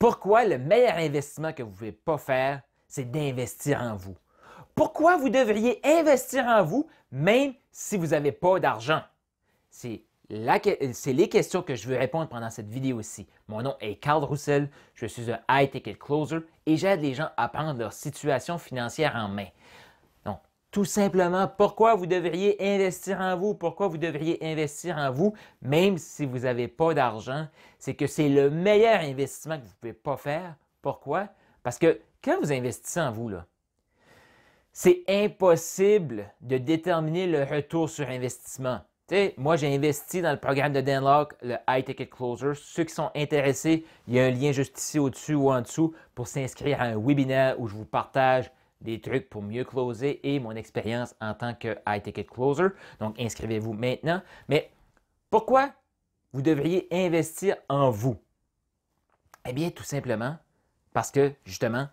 Pourquoi le meilleur investissement que vous ne pouvez pas faire, c'est d'investir en vous? Pourquoi vous devriez investir en vous même si vous n'avez pas d'argent? C'est les questions que je veux répondre pendant cette vidéo-ci. Mon nom est Carl Roussel, je suis un High Ticket Closer et j'aide les gens à prendre leur situation financière en main. Donc, tout simplement, pourquoi vous devriez investir en vous? Pourquoi vous devriez investir en vous même si vous n'avez pas d'argent? C'est que c'est le meilleur investissement que vous ne pouvez pas faire. Pourquoi? Parce que quand vous investissez en vous, là, c'est impossible de déterminer le retour sur investissement. T'sais, moi, j'ai investi dans le programme de Dan Lok, le High Ticket Closer. Ceux qui sont intéressés, il y a un lien juste ici au-dessus ou en dessous pour s'inscrire à un webinaire où je vous partage des trucs pour mieux closer et mon expérience en tant que High Ticket Closer. Donc, inscrivez-vous maintenant. Mais pourquoi vous devriez investir en vous? Eh bien, tout simplement parce que, justement,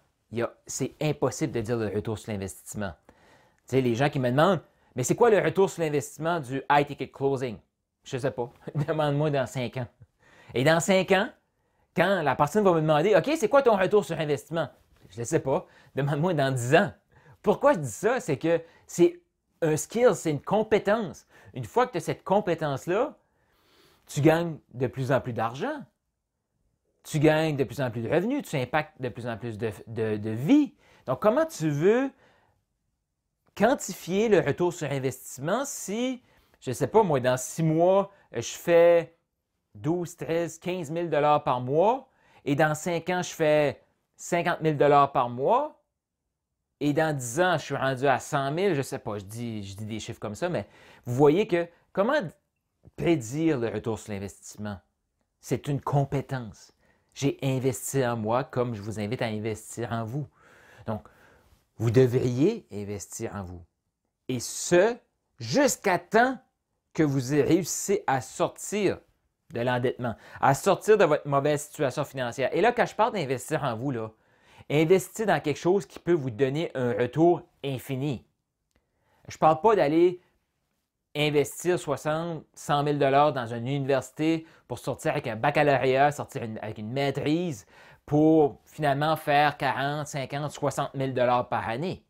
c'est impossible de dire le retour sur l'investissement. Tu sais, les gens qui me demandent, mais c'est quoi le retour sur l'investissement du High Ticket Closing? Je ne sais pas. Demande-moi dans 5 ans. Et dans 5 ans, quand la personne va me demander, OK, c'est quoi ton retour sur investissement? Je ne sais pas. Demande-moi dans 10 ans. Pourquoi je dis ça? C'est que c'est un skill, c'est une compétence. Une fois que tu as cette compétence-là, tu gagnes de plus en plus d'argent. Tu gagnes de plus en plus de revenus, tu impactes de plus en plus de vie. Donc, comment tu veux quantifier le retour sur investissement si, je ne sais pas, moi, dans 6 mois, je fais 12, 13, 15 000 $ par mois et dans 5 ans, je fais 50 000 $ par mois et dans 10 ans, je suis rendu à 100 000, je ne sais pas, je dis des chiffres comme ça, mais vous voyez que comment prédire le retour sur l'investissement? C'est une compétence. J'ai investi en moi comme je vous invite à investir en vous. Donc, vous devriez investir en vous. Et ce, jusqu'à temps que vous réussissez à sortir de l'endettement, à sortir de votre mauvaise situation financière. Et là, quand je parle d'investir en vous, là, investissez dans quelque chose qui peut vous donner un retour infini. Je ne parle pas d'aller investir 60, 100 000 $ dans une université pour sortir avec un baccalauréat, sortir avec une maîtrise, pour finalement faire 40, 50, 60 000 $ par année.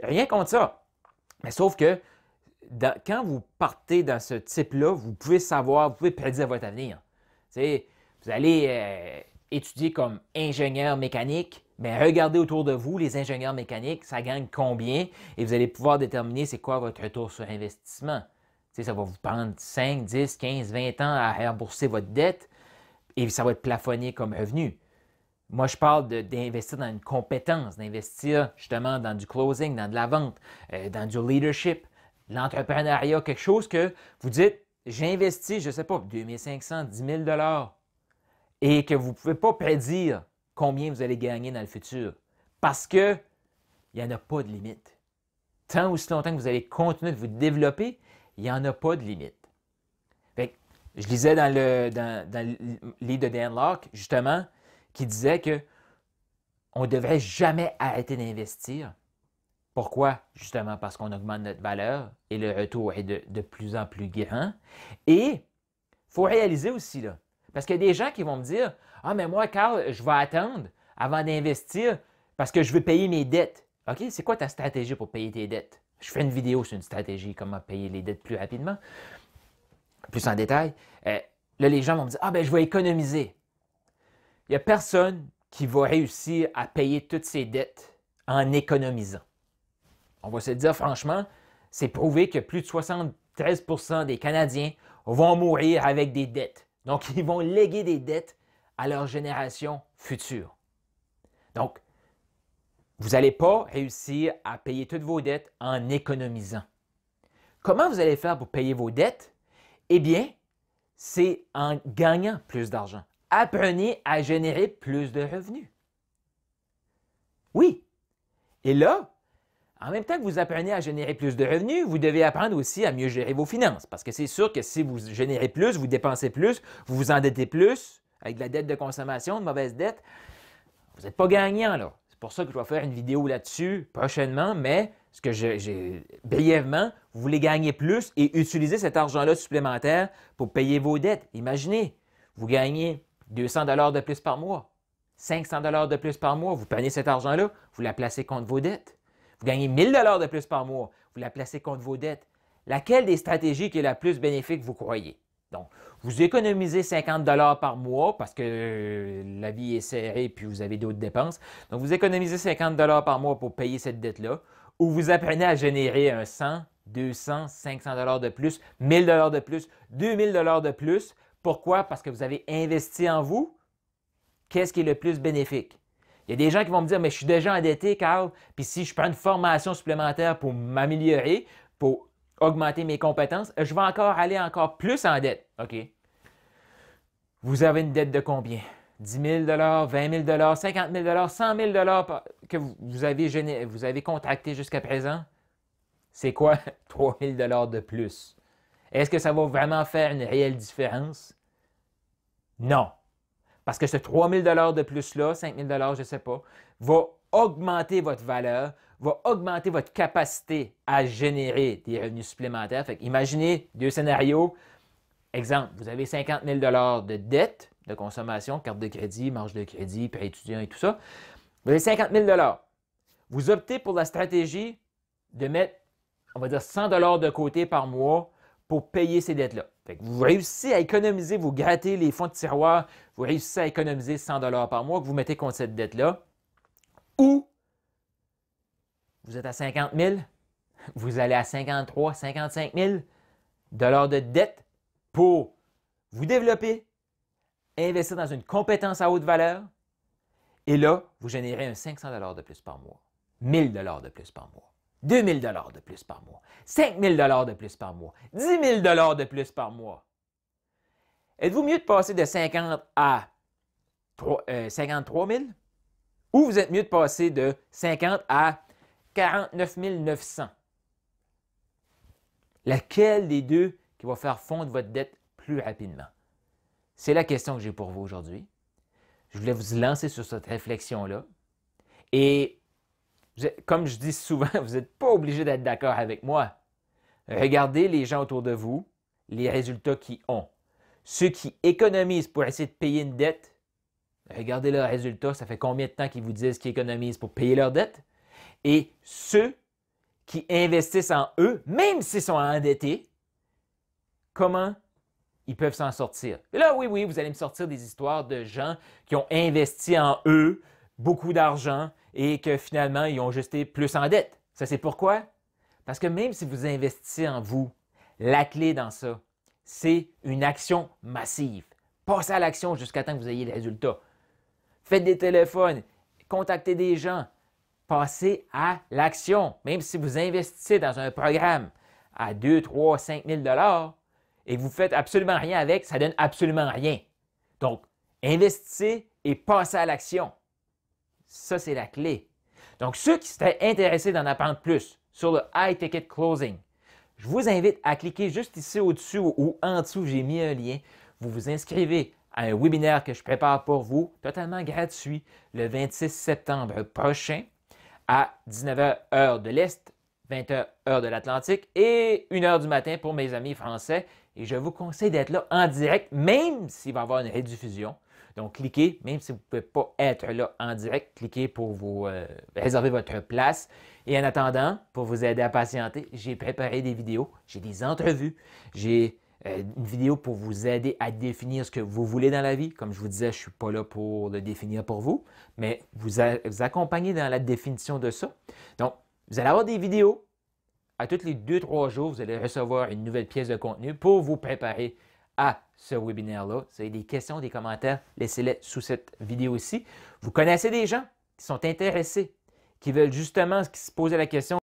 Rien contre ça. Mais sauf que quand vous partez dans ce type-là, vous pouvez savoir, vous pouvez prédire votre avenir. T'sais, vous allez étudier comme ingénieur mécanique, mais regardez autour de vous, les ingénieurs mécaniques, ça gagne combien et vous allez pouvoir déterminer c'est quoi votre retour sur investissement. T'sais, ça va vous prendre 5, 10, 15, 20 ans à rembourser votre dette et ça va être plafonné comme revenu. Moi, je parle d'investir dans une compétence, d'investir justement dans du closing, dans de la vente, dans du leadership, l'entrepreneuriat, quelque chose que vous dites, j'ai investi, je ne sais pas, 2500, 10 000 $ et que vous ne pouvez pas prédire combien vous allez gagner dans le futur parce qu'il n'y en a pas de limite. Tant aussi longtemps que vous allez continuer de vous développer, il n'y en a pas de limite. Fait que, je lisais dans le livre de Dan Lok, justement, qui disait qu'on ne devrait jamais arrêter d'investir. Pourquoi? Justement parce qu'on augmente notre valeur et le retour est de plus en plus grand. Et il faut réaliser aussi, là, parce qu'il y a des gens qui vont me dire « Ah, mais moi, Carl, je vais attendre avant d'investir parce que je veux payer mes dettes. » OK, c'est quoi ta stratégie pour payer tes dettes? Je fais une vidéo sur une stratégie, comment payer les dettes plus rapidement, plus en détail. Là, les gens vont me dire « Ah, ben je vais économiser. » Il n'y a personne qui va réussir à payer toutes ses dettes en économisant. On va se dire franchement, c'est prouvé que plus de 73 % des Canadiens vont mourir avec des dettes. Donc, ils vont léguer des dettes à leur génération future. Donc, vous n'allez pas réussir à payer toutes vos dettes en économisant. Comment vous allez faire pour payer vos dettes? Eh bien, c'est en gagnant plus d'argent. Apprenez à générer plus de revenus. Oui. Et là, en même temps que vous apprenez à générer plus de revenus, vous devez apprendre aussi à mieux gérer vos finances. Parce que c'est sûr que si vous générez plus, vous dépensez plus, vous vous endettez plus, avec de la dette de consommation, de mauvaise dette, vous n'êtes pas gagnant là. C'est pour ça que je vais faire une vidéo là-dessus prochainement, mais ce que j'ai brièvement, vous voulez gagner plus et utiliser cet argent-là supplémentaire pour payer vos dettes. Imaginez, vous gagnez 200 $ de plus par mois. 500 $ de plus par mois. Vous prenez cet argent-là, vous la placez contre vos dettes. Vous gagnez 1000 $ de plus par mois, vous la placez contre vos dettes. Laquelle des stratégies qui est la plus bénéfique, vous croyez? Donc, vous économisez 50 $ par mois parce que la vie est serrée et puis vous avez d'autres dépenses. Donc, vous économisez 50 $ par mois pour payer cette dette-là, ou vous apprenez à générer un 100, 200, 500 $ de plus, 1000 $ de plus, 2000 $ de plus. Pourquoi? Parce que vous avez investi en vous. Qu'est-ce qui est le plus bénéfique? Il y a des gens qui vont me dire, mais je suis déjà endetté, Carl, puis si je prends une formation supplémentaire pour m'améliorer, pour augmenter mes compétences, je vais encore aller encore plus en dette. OK. Vous avez une dette de combien? 10 000 $, 20 000 $, 50 000 $, 100 000 $ que vous avez contracté jusqu'à présent? C'est quoi 3 000 $ de plus? Est-ce que ça va vraiment faire une réelle différence? Non. Parce que ce 3 000 $ de plus-là, 5 000 $, je ne sais pas, va augmenter votre valeur, va augmenter votre capacité à générer des revenus supplémentaires. Fait imaginez deux scénarios. Exemple, vous avez 50 000 $ de dette de consommation, carte de crédit, marge de crédit, prêt étudiant et tout ça. Vous avez 50 000 $. Vous optez pour la stratégie de mettre, on va dire, 100 $ de côté par mois pour payer ces dettes-là. Vous réussissez à économiser, vous grattez les fonds de tiroir, vous réussissez à économiser 100 $ par mois que vous mettez contre cette dette-là. Ou vous êtes à 50 000, vous allez à 53 55 000 $ de dette pour vous développer, investir dans une compétence à haute valeur, et là, vous générez un 500 $ de plus par mois, 1000 $ de plus par mois, 2000 $ de plus par mois, 5000 $ de plus par mois, 10 000 $ de plus par mois. Êtes-vous mieux de passer de 50 à 53 000 ou vous êtes mieux de passer de 50 à 49 900? Laquelle des deux qui va faire fondre votre dette plus rapidement? C'est la question que j'ai pour vous aujourd'hui. Je voulais vous lancer sur cette réflexion-là. Et comme je dis souvent, vous n'êtes pas obligé d'être d'accord avec moi. Regardez les gens autour de vous, les résultats qu'ils ont. Ceux qui économisent pour essayer de payer une dette, regardez leurs résultats, ça fait combien de temps qu'ils vous disent qu'ils économisent pour payer leur dette? Et ceux qui investissent en eux, même s'ils sont endettés, comment ils peuvent s'en sortir? Et là, oui, vous allez me sortir des histoires de gens qui ont investi en eux beaucoup d'argent et que finalement, ils ont juste été plus en dette. Ça, c'est pourquoi? Parce que même si vous investissez en vous, la clé dans ça, c'est une action massive. Passez à l'action jusqu'à temps que vous ayez le résultat. Faites des téléphones, contactez des gens, passez à l'action. Même si vous investissez dans un programme à 2, 3, 5 000 $ et vous ne faites absolument rien avec, ça ne donne absolument rien. Donc, investissez et passez à l'action. Ça, c'est la clé. Donc, ceux qui seraient intéressés d'en apprendre plus sur le High Ticket Closing, je vous invite à cliquer juste ici au-dessus ou en dessous, j'ai mis un lien. Vous vous inscrivez à un webinaire que je prépare pour vous, totalement gratuit, le 26 septembre prochain à 19h heure de l'Est, 20h heure de l'Atlantique et 1h du matin pour mes amis français. Et je vous conseille d'être là en direct, même s'il va y avoir une rediffusion. Donc, cliquez, même si vous ne pouvez pas être là en direct, cliquez pour vous réserver votre place. Et en attendant, pour vous aider à patienter, j'ai préparé des vidéos, j'ai des entrevues, j'ai une vidéo pour vous aider à définir ce que vous voulez dans la vie. Comme je vous disais, je ne suis pas là pour le définir pour vous, mais vous accompagner dans la définition de ça. Donc, vous allez avoir des vidéos. À tous les 2-3 jours, vous allez recevoir une nouvelle pièce de contenu pour vous préparer à ce webinaire-là. Si vous avez des questions, des commentaires, laissez-les sous cette vidéo ici. Vous connaissez des gens qui sont intéressés, qui veulent justement se poser la question